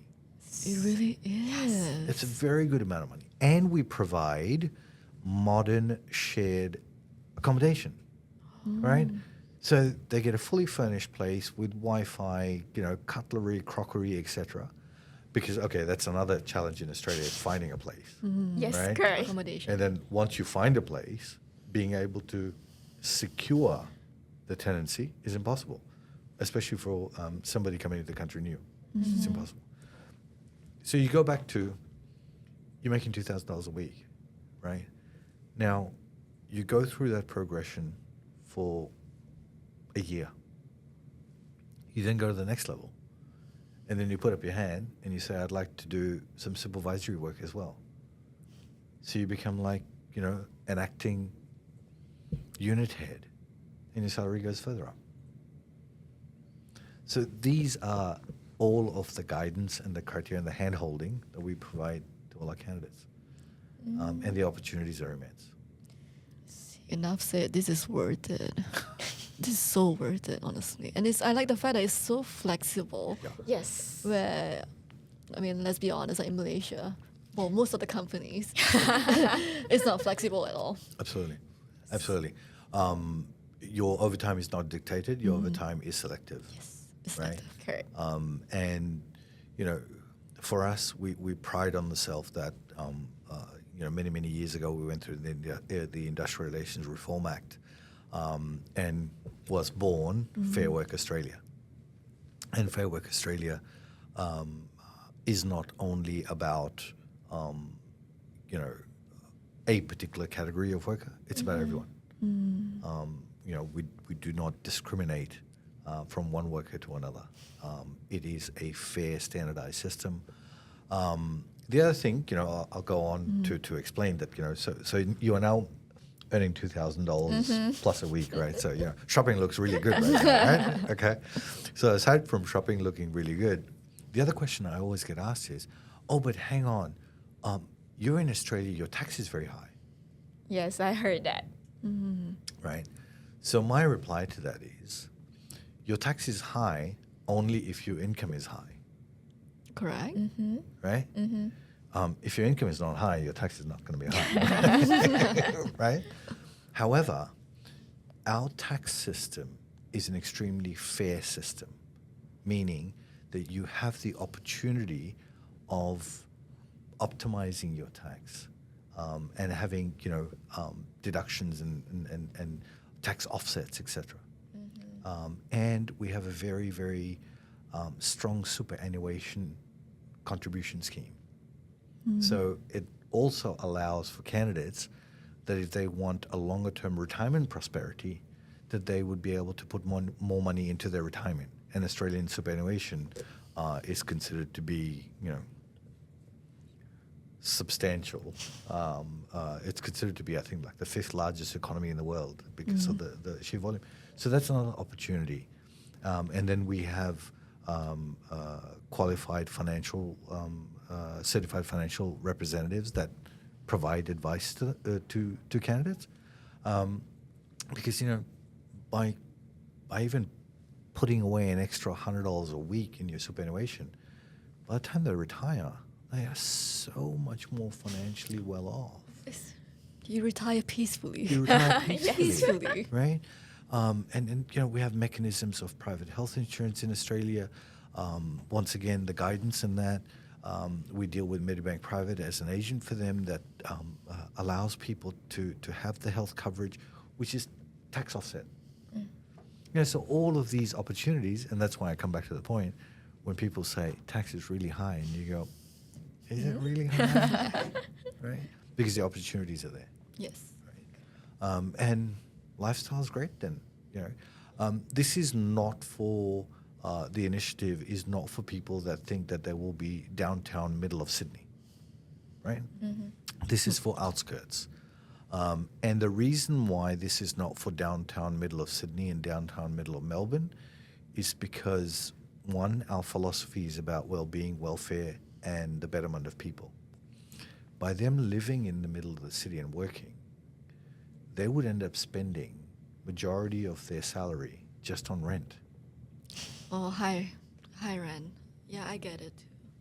It really is. It's a very good amount of money. And we provide modern shared accommodation, right? So they get a fully furnished place with Wi-Fi, cutlery, crockery, etc. Because, okay, that's another challenge in Australia, is finding a place. Yes, Right? correct. Accommodation. And then once you find a place, being able to secure the tenancy is impossible, especially for somebody coming into the country new. It's impossible. So you go back to, you're making $2,000 a week, right? Now, you go through that progression for a year. You then go to the next level. And then you put up your hand and you say, I'd like to do some supervisory work as well. So you become like, an acting unit head, and your salary goes further up. So these are all of the guidance and the criteria and the hand-holding that we provide to all our candidates. And the opportunities are immense. Enough said. This is worth it. This is so worth it, honestly. And I like the fact that it's so flexible. Yeah. Yes. Where, let's be honest, like in Malaysia, well, most of the companies, it's not flexible at all. Absolutely. Absolutely. Your overtime is not dictated. Your overtime is selective. Yes, it's Right. selective. Correct. And, for us, we pride on the self that, many, many years ago, we went through the Industrial Relations Reform Act and was born Fair Work Australia. And Fair Work Australia is not only about, a particular category of worker. It's about everyone. We do not discriminate from one worker to another. It is a fair, standardized system. The other thing, I'll go on to explain that, so you are now earning $2,000 plus a week, right? So, shopping looks really good right now, right? Okay. So aside from shopping looking really good, the other question I always get asked is, oh, but hang on, you're in Australia, your tax is very high, Yes, I heard that. right? So my reply to that is, your tax is high only if your income is high, Correct? right? If your income is not high, your tax is not going to be high, right? However, our tax system is an extremely fair system, meaning that you have the opportunity of optimizing your tax and having, deductions and tax offsets, etc. And we have a very, very strong superannuation contribution scheme. So it also allows for candidates that if they want a longer term retirement prosperity, that they would be able to put more money into their retirement. And Australian superannuation is considered to be, substantial. It's considered to be, I think, like the 5th largest economy in the world because of the sheer volume. So that's another opportunity. And then we have qualified financial, certified financial representatives that provide advice to candidates. Because, by even putting away an extra $100 a week in your superannuation, by the time they retire, they are so much more financially well off. You retire peacefully. You retire peacefully, Peacefully. right? And we have mechanisms of private health insurance in Australia. Once again, the guidance in that, we deal with Medibank Private as an agent for them that allows people to have the health coverage, which is tax offset. So all of these opportunities, and that's why I come back to the point, when people say tax is really high, and you go, is it really high? Right? Because the opportunities are there. Yes. Right? And lifestyle's great then. This is not for, the initiative is not for people that think that there will be downtown middle of Sydney. Right? This is for outskirts. And the reason why this is not for downtown middle of Sydney and downtown middle of Melbourne is because, one, our philosophy is about well-being, welfare, and the betterment of people. By them living in the middle of the city and working, they would end up spending majority of their salary just on rent. Oh, high rent. Yeah, I get it.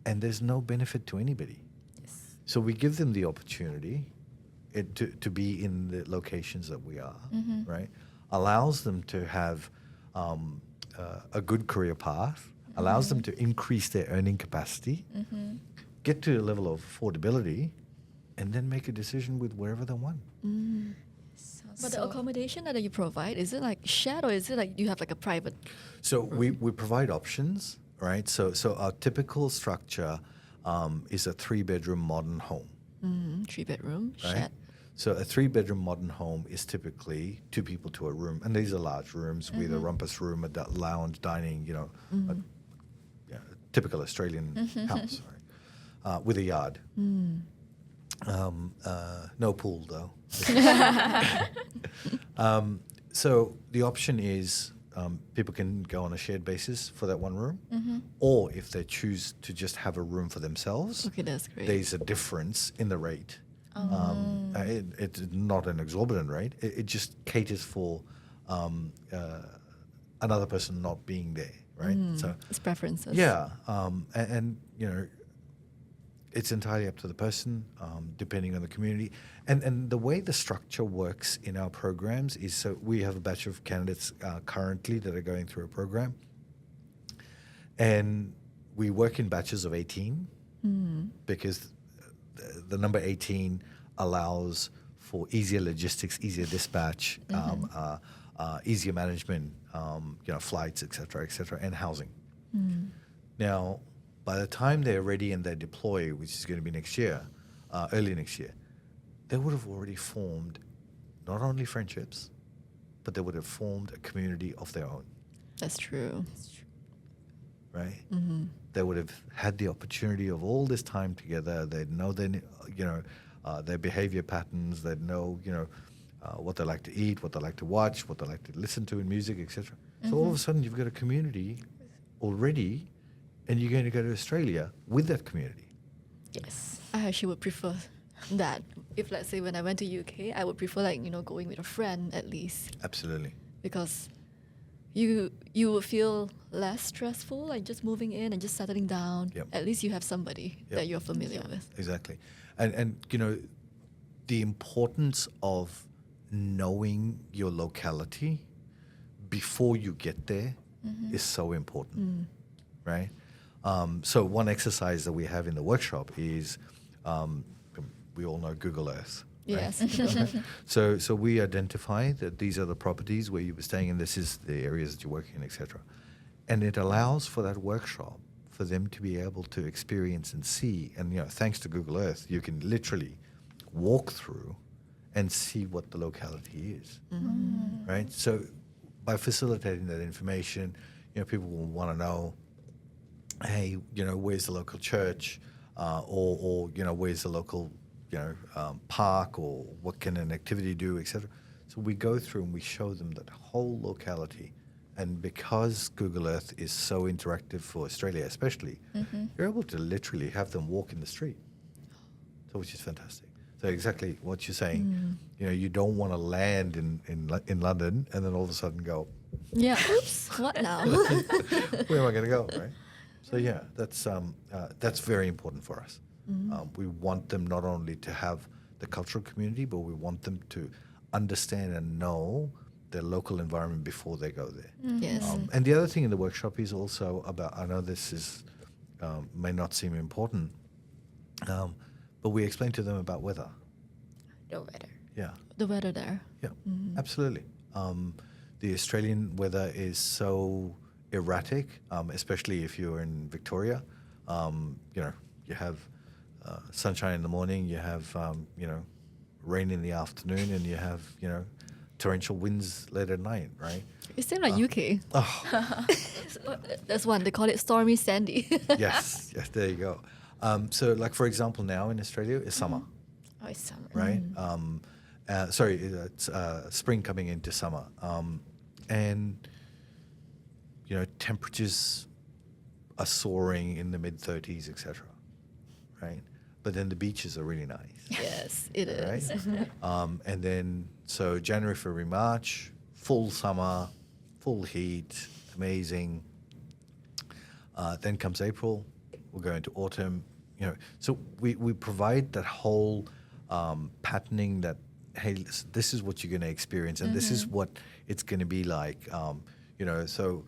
And there's no benefit to anybody. Yes. So we give them the opportunity to be in the locations that we are, right? Allows them to have a good career path, allows them to increase their earning capacity, get to a level of affordability, and then make a decision with wherever they want. But the accommodation that you provide, is it like shared or is it like you have like a private? So we provide options, right? So our typical structure is a 3-bedroom modern home. 3-bedroom, Right? shared. So a 3-bedroom modern home is typically 2 people to a room, and these are large rooms with a rumpus room, a lounge, dining, a typical Australian house, right? With a yard. No pool though. So the option is people can go on a shared basis for that one room, or if they choose to just have a room for themselves, Okay, that's great. there's a difference in the rate. It's not an exorbitant rate. It just caters for another person not being there, right? So It's preferences. yeah, and it's entirely up to the person, depending on the community. And the way the structure works in our programs is, so we have a batch of candidates currently that are going through a program, and we work in batches of 18 because the number 18 allows for easier logistics, easier dispatch, easier management, flights, et cetera, and housing. Now, by the time they're ready and they deploy, which is going to be next year, early next year, they would have already formed not only friendships, but they would have formed a community of their own. That's true. Right? They would have had the opportunity of all this time together. They'd know their behavior patterns. They'd know, what they like to eat, what they like to watch, what they like to listen to in music, etc. So all of a sudden, you've got a community already, and you're going to go to Australia with that community. Yes. I actually would prefer that. If, let's say, when I went to UK, I would prefer, going with a friend at least. Absolutely. Because you will feel less stressful, like just moving in and just settling down. Yep. At least you have somebody that you're familiar with. Exactly. And the importance of knowing your locality before you get there is so important, right? So one exercise that we have in the workshop is, we all know Google Earth. Right? Yes. So we identify that these are the properties where you were staying, and this is the areas that you're working in, etc. And it allows for that workshop for them to be able to experience and see. And thanks to Google Earth, you can literally walk through and see what the locality is, right? So by facilitating that information, people will want to know, hey, where's the local church, or where's the local park, or what can an activity do, etc. So we go through and we show them that whole locality. And because Google Earth is so interactive for Australia especially, you're able to literally have them walk in the street, so which is fantastic. So exactly what you're saying, you don't want to land in London and then all of a sudden go, Yeah, oops, what now? where am I going to go, right? So yeah, that's very important for us. We want them not only to have the cultural community, but we want them to understand and know their local environment before they go there. Yes. And the other thing in the workshop is also about, I know this is may not seem important, but we explain to them about weather. The weather. Yeah. The weather there. Yeah, absolutely. The Australian weather is so erratic, especially if you're in Victoria. You have sunshine in the morning, you have rain in the afternoon, and you have torrential winds late at night, right? It seems like UK. Oh, There's one, they call it Stormy Sandy. yes, there you go. So, like for example, now in Australia, it's summer, Oh, it's summer. right? It's spring coming into summer, and temperatures are soaring in the mid-30s, etc. Right? But then the beaches are really nice. Yes, it is. Right? And then, so January, February, March, full summer, full heat, amazing. Then comes April, we'll go into autumn. So we provide that whole patterning that, hey, this is what you're going to experience, and this is what it's going to be like. So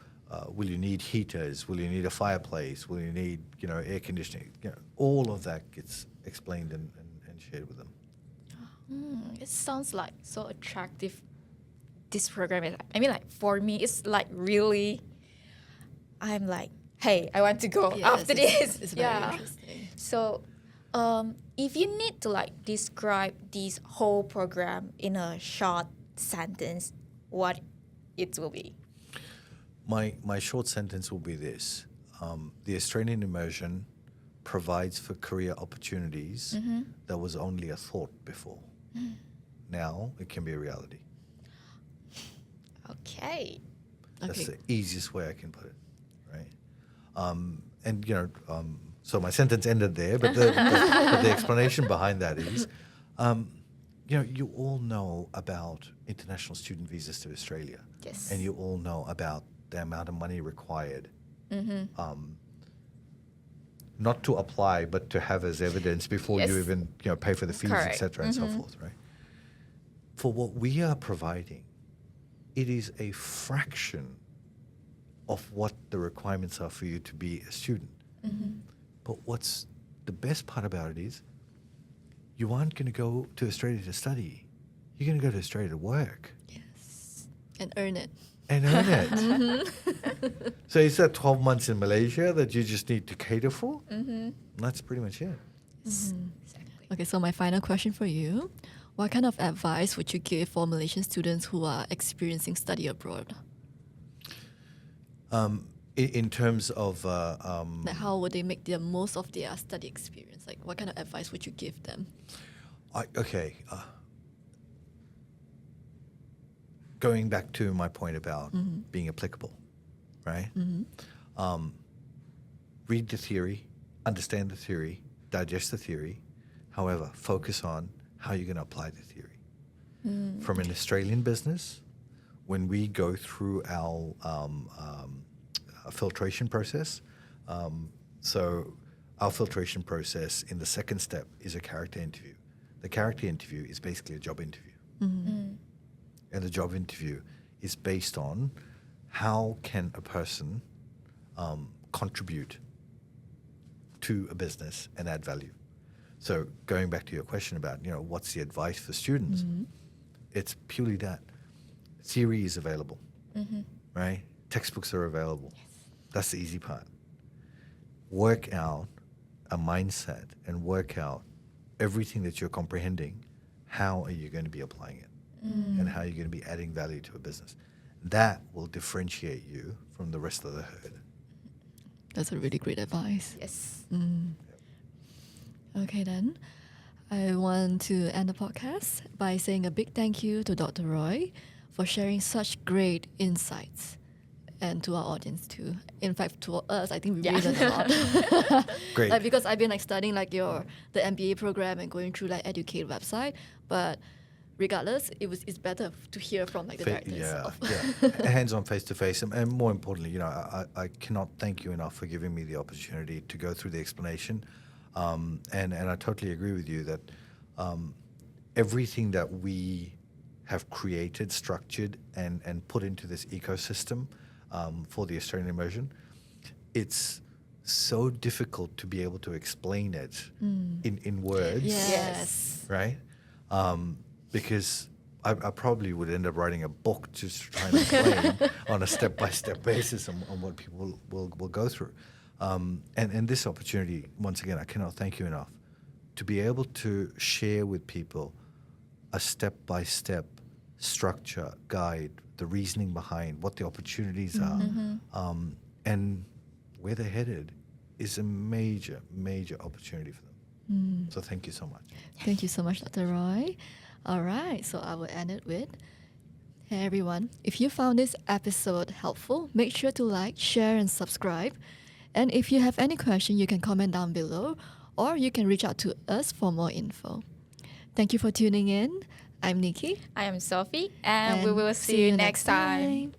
will you need heaters? Will you need a fireplace? Will you need air conditioning? All of that gets explained and shared with them. It sounds like so attractive. This program is, I mean, like for me, it's like really, I'm like, hey, I want to go Yes, after this. It's very interesting. So, if you need to like describe this whole program in a short sentence, what it will be? My short sentence will be this. The Australian immersion provides for career opportunities that was only a thought before. Now it can be a reality. Okay. That's the easiest way I can put it, right? So my sentence ended there, but the explanation behind that is, you all know about international student visas to Australia. Yes. And you all know about the amount of money required, not to apply, but to have as evidence before you Yes. even pay for the fees, Correct. etc., and so forth, right? For what we are providing, it is a fraction of what the requirements are for you to be a student. But what's the best part about it is, you aren't going to go to Australia to study. You're going to go to Australia to work. Yes. And earn it. And earn it. So it's that 12 months in Malaysia that you just need to cater for? That's pretty much it. Exactly. Okay, so my final question for you. What kind of advice would you give for Malaysian students who are experiencing study abroad? In terms of... Like how would they make the most of their study experience? Like what kind of advice would you give them? Going back to my point about being applicable, right? Read the theory, understand the theory, digest the theory. However, focus on how you're going to apply the theory. From an Australian business, when we go through our filtration process, so our filtration process in the second step is a character interview. The character interview is basically a job interview. And the job interview is based on how can a person contribute to a business and add value. So going back to your question about, what's the advice for students? It's purely that. Theory is available, right? Textbooks are available. Yes. That's the easy part. Work out a mindset and work out everything that you're comprehending. How are you going to be applying it? And how are you going to be adding value to a business? That will differentiate you from the rest of the herd. That's a really great advice. Yes. Okay, then. I want to end the podcast by saying a big thank you to Dr. Roy for sharing such great insights, and to our audience too. In fact, to us, I think we really learned a lot. Great. Like, because I've been studying the MBA program and going through Educate website, but regardless, it's better to hear from the directors. Hands-on, face-to-face, and more importantly, I cannot thank you enough for giving me the opportunity to go through the explanation. And I totally agree with you that everything that we have created, structured, and put into this ecosystem for the Australian immersion, it's so difficult to be able to explain it in words, Yes. right? Because I probably would end up writing a book just to try and explain on a step-by-step basis on what people will go through. And this opportunity, once again, I cannot thank you enough, to be able to share with people a step-by-step structure, guide, the reasoning behind what the opportunities are, and where they're headed is a major, major opportunity for them. So thank you so much. Thank you so much, Dr. Roy. All right, so I will end it with, hey everyone, if you found this episode helpful, make sure to like, share, and subscribe. And if you have any question, you can comment down below, or you can reach out to us for more info. Thank you for tuning in. I'm Nikki. I am Sophie, and we will see you next time.